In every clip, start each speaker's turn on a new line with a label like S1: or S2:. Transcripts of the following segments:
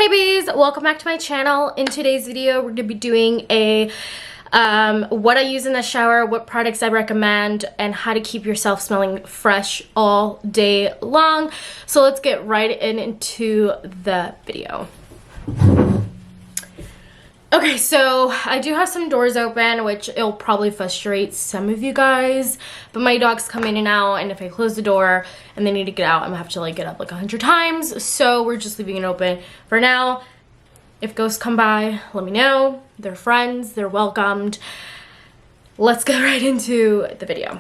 S1: Hey bees, welcome back to my channel. In today's video, we're going to be doing a what I use in the shower, what products I recommend, and how to keep yourself smelling fresh all day long. So let's get right into the video. Okay, so I do have some doors open, which it'll probably frustrate some of you guys, but my dogs come in and out, and if I close the door and they need to get out, I'm gonna have to like get up like 100 times. So we're just leaving it open for now. If ghosts come by, let me know. They're friends, they're welcomed. Let's get right into the video.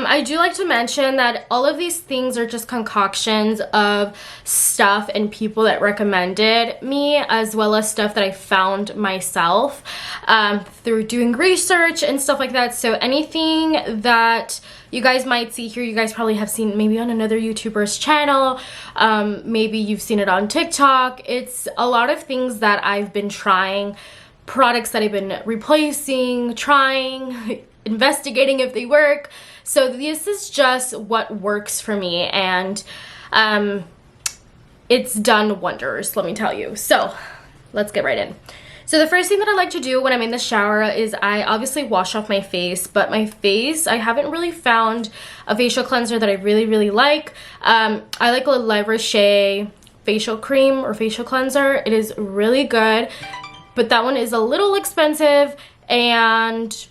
S1: I do like to mention that all of these things are just concoctions of stuff and people that recommended me, as well as stuff that I found myself through doing research and stuff like that. So anything that you guys might see here, you guys probably have seen maybe on another YouTuber's channel. Maybe you've seen it on TikTok. It's a lot of things that I've been trying, products that I've been replacing, trying, investigating if they work. So this is just what works for me, and it's done wonders, let me tell you. So let's get right in. So the first thing that I like to do when I'm in the shower is I obviously wash off my face, but my face, I haven't really found a facial cleanser that I really like. I like a La Roche facial cream or facial cleanser. It is really good, but that one is a little expensive, and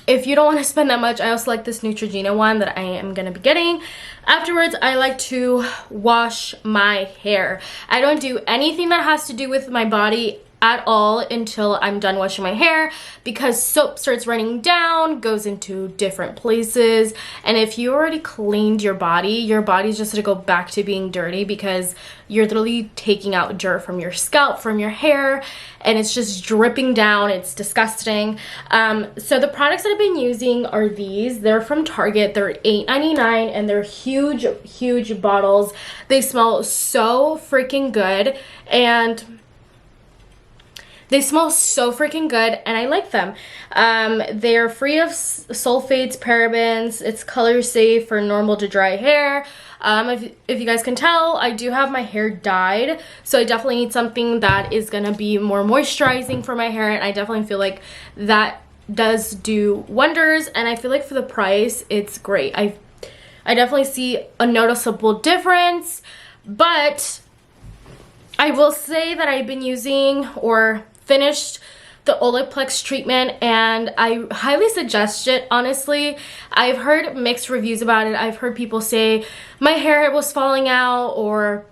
S1: if you don't want to spend that much, I also like this Neutrogena one that I am going to be getting. Afterwards, I like to wash my hair. I don't do anything that has to do with my body at all until I'm done washing my hair, because soap starts running down, goes into different places, and if you already cleaned your body's just gonna go back to being dirty, because you're literally taking out dirt from your scalp, from your hair, and it's just dripping down. It's disgusting. So the products that I've been using are these. They're from Target. They're $8.99 and they're huge bottles. They smell so freaking good, and they smell so freaking good, and I like them. They're free of sulfates, parabens. It's color safe for normal to dry hair. If you guys can tell, I do have my hair dyed, so I definitely need something that is gonna be more moisturizing for my hair, and I definitely feel like that does do wonders, and I feel like for the price, it's great. I definitely see a noticeable difference, but I will say that I've been using or finished the Olaplex treatment, and I highly suggest it, honestly. I've heard mixed reviews about it. I've heard people say my hair was falling out, or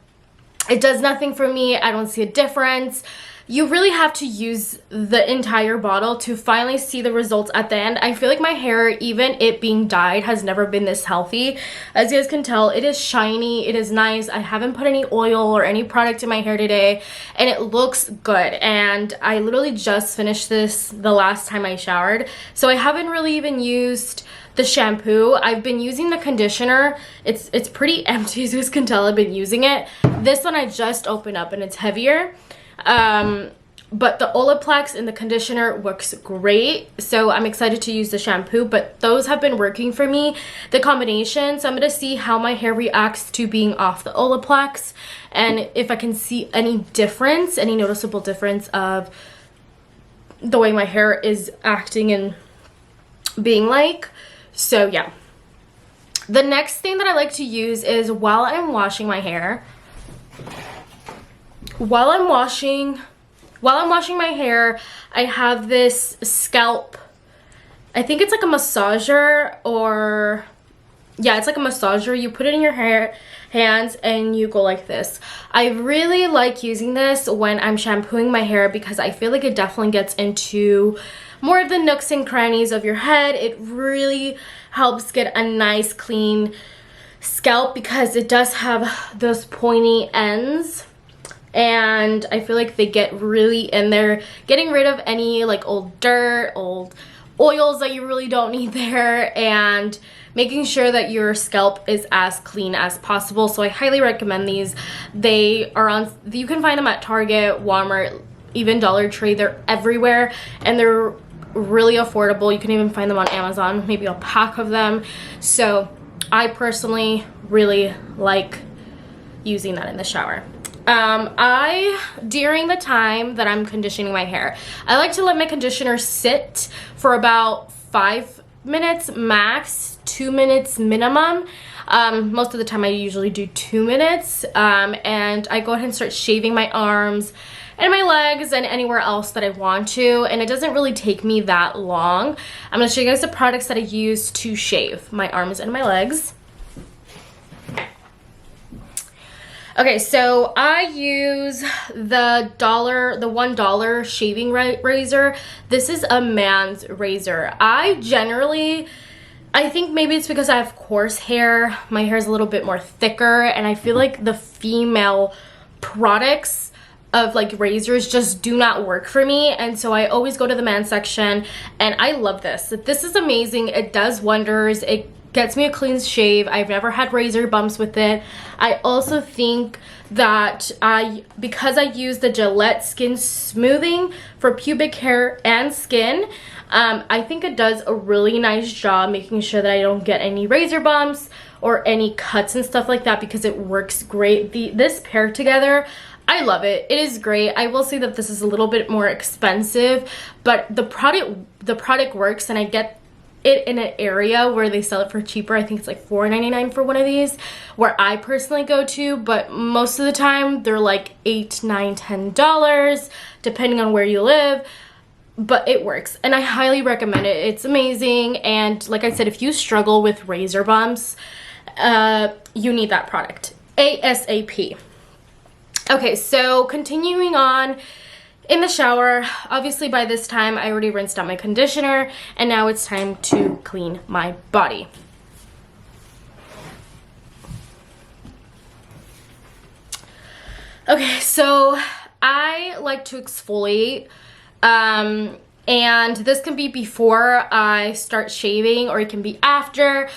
S1: it does nothing for me, I don't see a difference. You really have to use the entire bottle to finally see the results at the end. I feel like my hair, even it being dyed, has never been this healthy. As you guys can tell, it is shiny, it is nice. I haven't put any oil or any product in my hair today, and it looks good. And I literally just finished this the last time I showered, so I haven't really even used the shampoo. I've been using the conditioner. It's pretty empty, as you guys can tell. I've been using it. This one I just opened up, and it's heavier. But the Olaplex and the conditioner works great, so I'm excited to use the shampoo, but those have been working for me, the combination. So I'm gonna see how my hair reacts to being off the Olaplex, and if I can see any difference, any noticeable difference of the way my hair is acting and being like. So yeah, the next thing that I like to use is while I'm washing my hair, while I'm washing my hair, I have this scalp, I think it's like a massager, or yeah, it's like a massager. You put it in your hands and you go like this. I really like using this when I'm shampooing my hair, because I feel like it definitely gets into more of the nooks and crannies of your head. It really helps get a nice clean scalp, because it does have those pointy ends, and I feel like they get really in there, getting rid of any like old dirt, old oils that you really don't need there, and making sure that your scalp is as clean as possible. So I highly recommend these. They are on, you can find them at Target, Walmart, even Dollar Tree. They're everywhere, and they're really affordable. You can even find them on Amazon, maybe a pack of them. So I personally really like using that in the shower. During the time that I'm conditioning my hair, I like to let my conditioner sit for about 5 minutes max, 2 minutes minimum. Most of the time I usually do 2 minutes, and I go ahead and start shaving my arms and my legs and anywhere else that I want to, and it doesn't really take me that long. I'm going to show you guys the products that I use to shave my arms and my legs. Okay, so I use the $1 shaving razor. This is a man's razor. I think maybe it's because I have coarse hair. My hair is a little bit more thicker, and I feel like the female products of like razors just do not work for me, and so I always go to the men's section, and I love this. This is amazing. It does wonders. It gets me a clean shave. I've never had razor bumps with it. I also think that because I use the Gillette Skin Smoothing for pubic hair and skin, I think it does a really nice job making sure that I don't get any razor bumps or any cuts and stuff like that, because it works great. This pair together, I love it. It is great. I will say that this is a little bit more expensive, but the product works, and I get it in an area where they sell it for cheaper. I think it's like $4.99 for one of these, where I personally go to, but most of the time they're like $8, $9, $10 depending on where you live. But it works, and I highly recommend it. It's amazing, and like I said, if you struggle with razor bumps, you need that product ASAP. Okay, so continuing on in the shower, obviously by this time I already rinsed out my conditioner, and now it's time to clean my body. Okay, so I like to exfoliate, and this can be before I start shaving, or it can be after.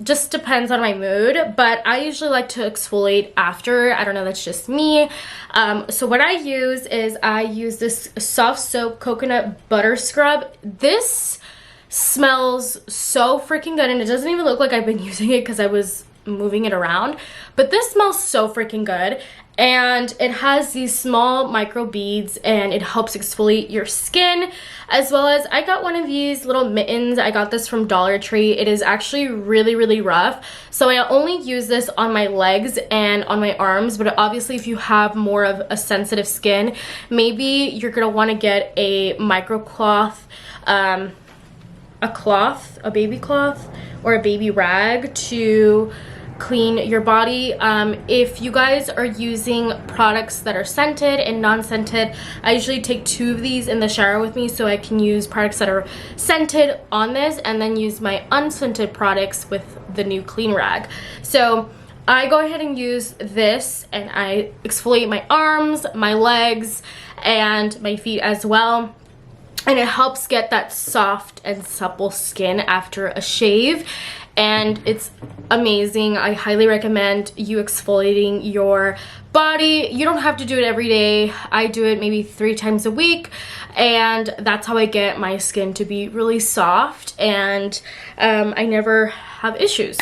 S1: Just depends on my mood, but I usually like to exfoliate after. I don't know, that's just me. So what I use is this soft soap coconut butter scrub. This smells so freaking good, and it doesn't even look like I've been using it because I was moving it around, but this smells so freaking good. And it has these small micro beads, and it helps exfoliate your skin, as well as I got one of these little mittens. I got this from Dollar Tree. It is actually really, really rough, so I only use this on my legs and on my arms. But obviously if you have more of a sensitive skin, maybe you're gonna want to get a micro cloth, a baby cloth or a baby rag to clean your body. If you guys are using products that are scented and non-scented, I usually take 2 of these in the shower with me, so I can use products that are scented on this and then use my unscented products with the new clean rag. So I go ahead and use this, and I exfoliate my arms, my legs, and my feet as well. And it helps get that soft and supple skin after a shave, and it's amazing. I highly recommend you exfoliating your body. You don't have to do it every day. I do it maybe 3 times a week, and that's how I get my skin to be really soft, and I never have issues.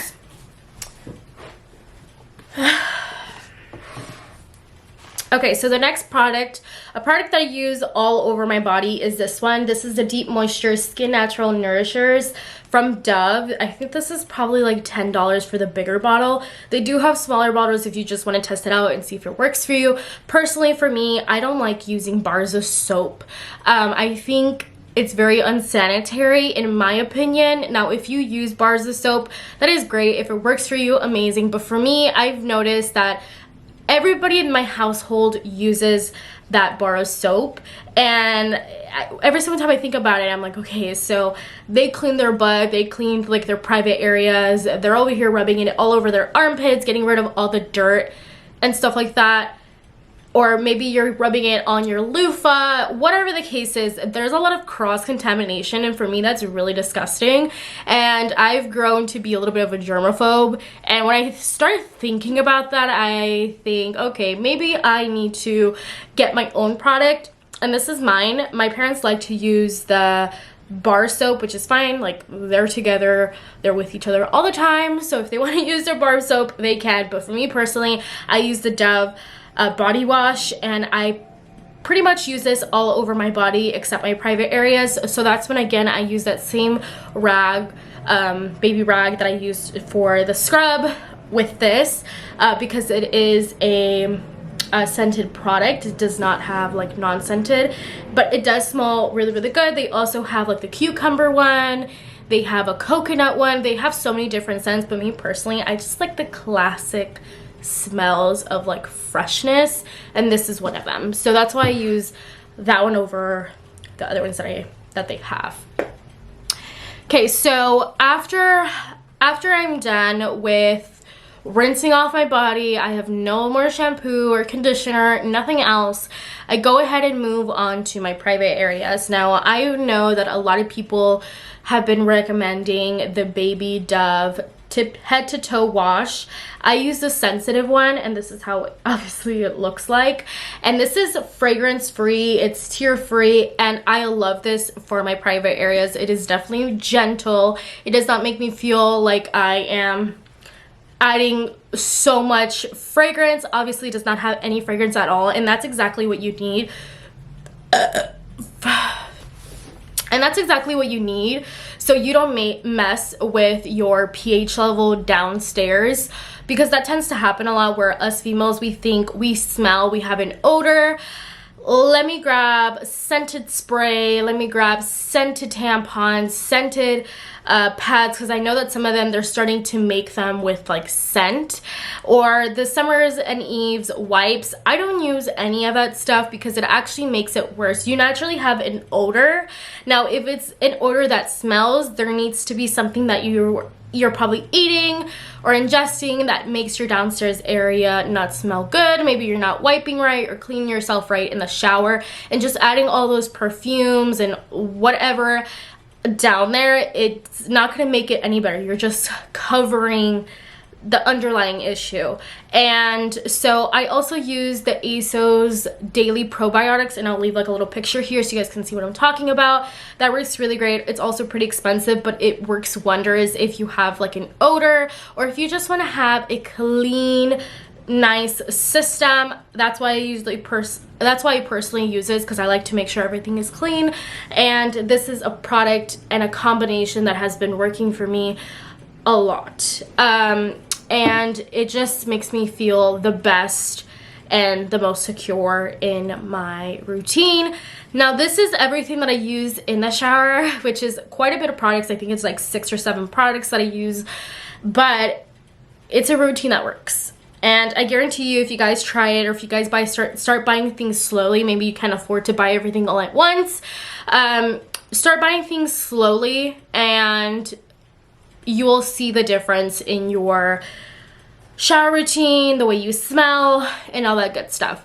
S1: Okay, so the next product, a product that I use all over my body, is this one. This is the Deep Moisture Skin Natural Nourishers from Dove. I think this is probably like $10 for the bigger bottle. They do have smaller bottles if you just want to test it out and see if it works for you. Personally, for me, I don't like using bars of soap. I think it's very unsanitary in my opinion. Now, if you use bars of soap, that is great. If it works for you, amazing. But for me, I've noticed that everybody in my household uses that bar of soap, and every single time I think about it, I'm like, okay, so they clean their butt, they clean like their private areas, they're over here rubbing it all over their armpits, getting rid of all the dirt and stuff like that. Or maybe you're rubbing it on your loofah. Whatever the case is, there's a lot of cross-contamination, and for me that's really disgusting. And I've grown to be a little bit of a germaphobe, and when I start thinking about that, I think, okay, maybe I need to get my own product. And this is mine. My parents like to use the bar soap, which is fine. Like, they're together, they're with each other all the time, so if they want to use their bar soap, they can. But for me personally, I use the Dove body wash, and I pretty much use this all over my body except my private areas. So that's when, again, I use that same rag, baby rag that I used for the scrub with this, because it is a scented product. It does not have like non-scented, but it does smell really, really good. They also have like the cucumber one, they have a coconut one, they have so many different scents, but me personally, I just like the classic smells of like freshness, and this is one of them. So that's why I use that one over the other ones that they have. Okay, so after I'm done with rinsing off my body, I have no more shampoo or conditioner, nothing else, I go ahead and move on to my private areas. Now, I know that a lot of people have been recommending the Baby Dove head to toe wash. I use the sensitive one, and this is how obviously it looks like, and this is fragrance free, it's tear free, and I love this for my private areas. It is definitely gentle. It does not make me feel like I am adding so much fragrance. Obviously it does not have any fragrance at all, and that's exactly what you need. And that's exactly what you need, so you don't mess with your pH level downstairs, because that tends to happen a lot where us females, we think we smell, we have an odor. Let me grab scented spray, let me grab scented tampons, scented pads, because I know that some of them, they're starting to make them with like scent, or the Summers and Eves wipes. I don't use any of that stuff because it actually makes it worse. You naturally have an odor. Now, if it's an odor that smells, there needs to be something that you're probably eating or ingesting that makes your downstairs area not smell good. Maybe you're not wiping right or cleaning yourself right in the shower, and just adding all those perfumes and whatever down there, it's not going to make it any better. You're just covering the underlying issue. And so I also use the ASOS daily probiotics, and I'll leave like a little picture here so you guys can see what I'm talking about. That works really great. It's also pretty expensive, but it works wonders if you have like an odor, or if you just want to have a clean, nice system. That's why I usually personally use this, because I like to make sure everything is clean. And this is a product and a combination that has been working for me a lot, and it just makes me feel the best and the most secure in my routine. Now, this is everything that I use in the shower, which is quite a bit of products. I think it's like 6 or 7 products that I use, but it's a routine that works. And I guarantee you, if you guys try it, or if you guys start buying things slowly, maybe you can't afford to buy everything all at once, start buying things slowly, and you will see the difference in your shower routine, the way you smell, and all that good stuff.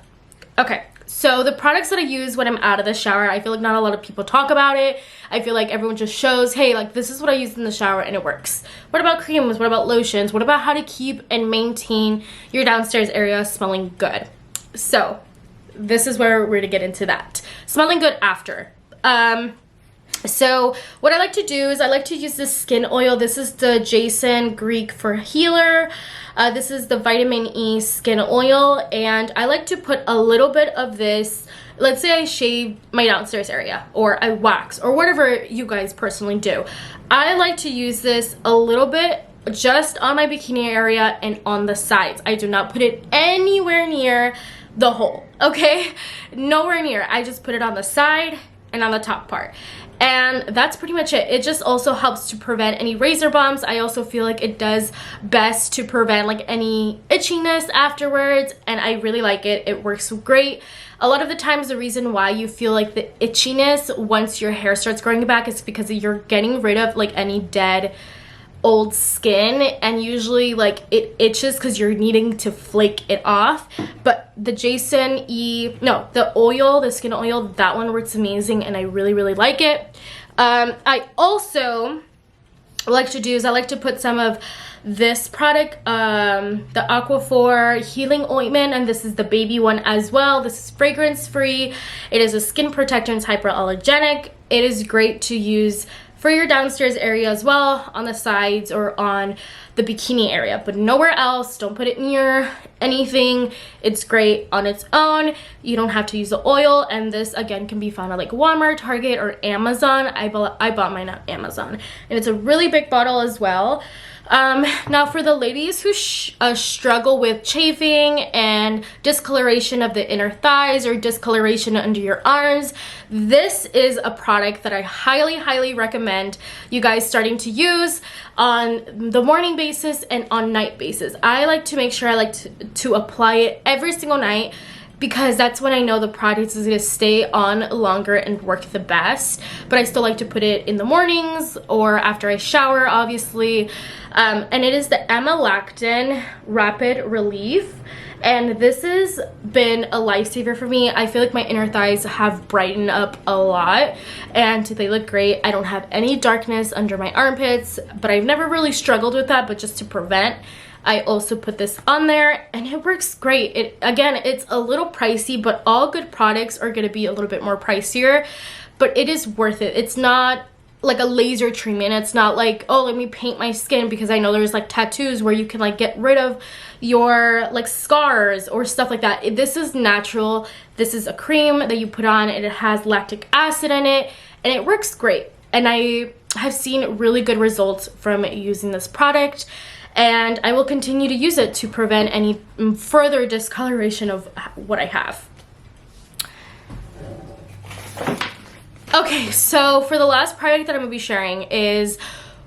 S1: Okay, so the products that I use when I'm out of the shower, I feel like not a lot of people talk about it. I feel like everyone just shows, hey, like, this is what I use in the shower and it works. What about creams? What about lotions? What about how to keep and maintain your downstairs area smelling good? So this is where we're going to get into that. Smelling good after. So what I like to do is I like to use this skin oil. This is the Jason Greek for Healer. This is the vitamin E skin oil, and I like to put a little bit of this. Let's say I shave my downstairs area, or I wax, or whatever you guys personally do. I like to use this a little bit just on my bikini area and on the sides. I do not put it anywhere near the hole, okay? Nowhere near. I just put it on the side and on the top part. And that's pretty much it. It just also helps to prevent any razor bumps. I also feel like it does best to prevent like any itchiness afterwards, and I really like it. It works great. A lot of the times the reason why you feel like the itchiness once your hair starts growing back is because you're getting rid of like any dead old skin, and usually like it itches because you're needing to flake it off. But the the oil, the skin oil, that one works amazing, and I really, really like it. I also like to do is I like to put some of this product, the Aquaphor healing ointment, and this is the baby one as well. This is fragrance free. It is a skin protector and it's hyperallergenic. it is great to use for your downstairs area as well, on the sides or on the bikini area, but nowhere else. Don't put it near anything. It's great on its own. You don't have to use the oil, and this again can be found at like Walmart, Target, or Amazon. I bought mine at Amazon, and it's a really big bottle as well. Now for the ladies who struggle with chafing and discoloration of the inner thighs or discoloration under your arms, this is a product that I highly recommend you guys starting to use on the morning basis and on night basis. I like to make sure I like to apply it every single night, because that's when I know the product is going to stay on longer and work the best. But I still like to put it in the mornings or after I shower, obviously. And it is the Emma Lacton Rapid Relief. And this has been a lifesaver for me. I feel like my inner thighs have brightened up a lot and they look great. I don't have any darkness under my armpits, but I've never really struggled with that. But just to prevent, I also put this on there, and it works great. Again, it's a little pricey, but all good products are going to be a little bit more pricier, but it is worth it. It's not like a laser treatment. It's not like, oh, let me paint my skin, because I know there's like tattoos where you can like get rid of your like scars or stuff like that. This is natural. This is a cream that you put on, and it has lactic acid in it, and it works great. And I have seen really good results from using this product, and I will continue to use it to prevent any further discoloration of what I have. Okay, so for the last product that I'm going to be sharing is,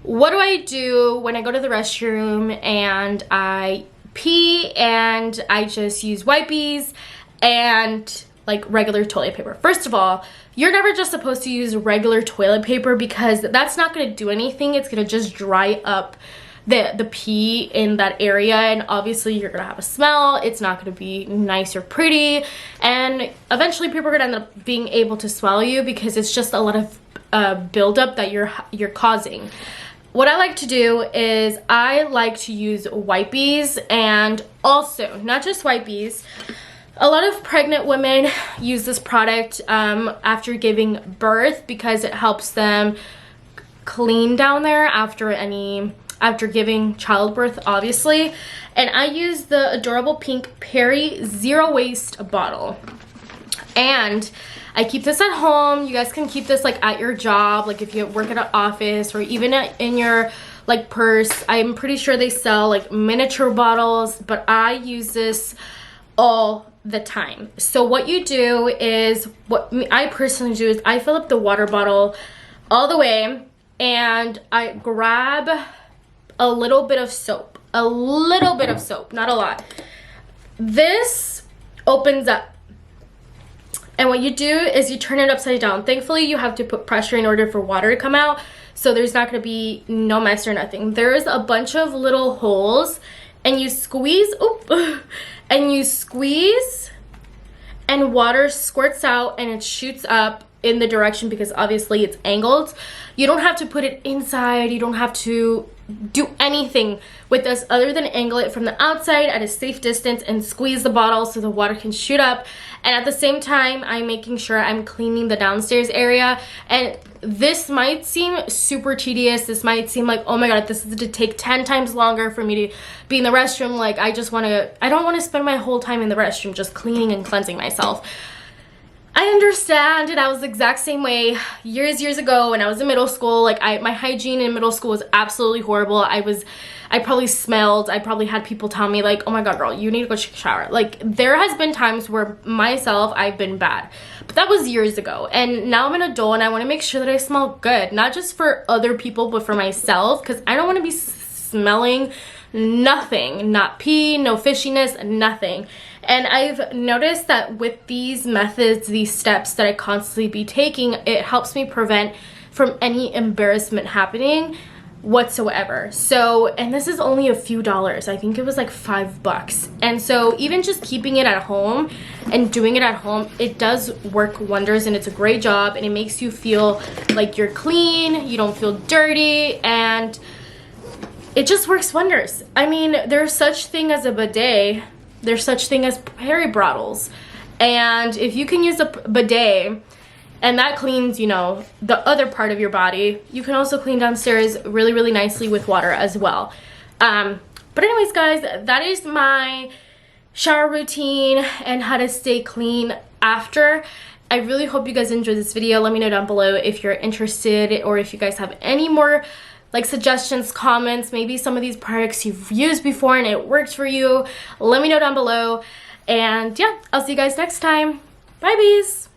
S1: what do I do when I go to the restroom and I pee and I just use wipes and like regular toilet paper? First of all, you're never just supposed to use regular toilet paper, because that's not going to do anything. It's going to just dry up the pee in that area, and obviously you're gonna have a smell. It's not gonna be nice or pretty, and eventually people are gonna end up being able to swallow you, because it's just a lot of buildup that you're causing. What I like to do is I like to use wipes, and also not just wipes. A lot of pregnant women use this product after giving birth, because it helps them clean down there after giving childbirth, obviously. And I use the adorable pink Perry Zero Waste bottle, and I keep this at home. You guys can keep this like at your job, like if you work at an office, or even in your like purse. I'm pretty sure they sell like miniature bottles, but I use this all the time. So what you do is, what I personally do is I fill up the water bottle all the way, and I grab a little bit of soap, not a lot. This opens up, and what you do is you turn it upside down. Thankfully, you have to put pressure in order for water to come out, so there's not going to be no mess or nothing. There's a bunch of little holes, and you squeeze, and water squirts out, and it shoots up in the direction, because obviously it's angled. You don't have to put it inside. You don't have to do anything with this other than angle it from the outside at a safe distance and squeeze the bottle so the water can shoot up. And at the same time, I'm making sure I'm cleaning the downstairs area. And this might seem super tedious. This might seem like, oh my god, this is to take 10 times longer for me to be in the restroom. Like, I don't want to spend my whole time in the restroom just cleaning and cleansing myself. I understand, and I was the exact same way years ago when I was in middle school. Like, my hygiene in middle school was absolutely horrible. I probably smelled. I probably had people tell me like, oh my god, girl, you need to go take a shower. Like, there has been times where I've been bad, but that was years ago. And now I'm an adult, and I want to make sure that I smell good, not just for other people, but for myself, because I don't want to be smelling nothing, not pee, no fishiness, nothing. And I've noticed that with these methods, these steps that I constantly be taking, it helps me prevent from any embarrassment happening whatsoever. So, and this is only a few dollars. I think it was like $5. And so even just keeping it at home and doing it at home, it does work wonders, and it's a great job, and it makes you feel like you're clean, you don't feel dirty, and it just works wonders. I mean, there's such thing as a bidet. There's such thing as Perry bottles. And if you can use a bidet and that cleans, you know, the other part of your body. You can also clean downstairs really, really nicely with water as well. But anyways, guys, that is my shower routine and how to stay clean after. I really hope you guys enjoyed this video. Let me know down below if you're interested, or if you guys have any more like suggestions, comments, maybe some of these products you've used before and it worked for you. Let me know down below. And yeah, I'll see you guys next time. Bye, bees.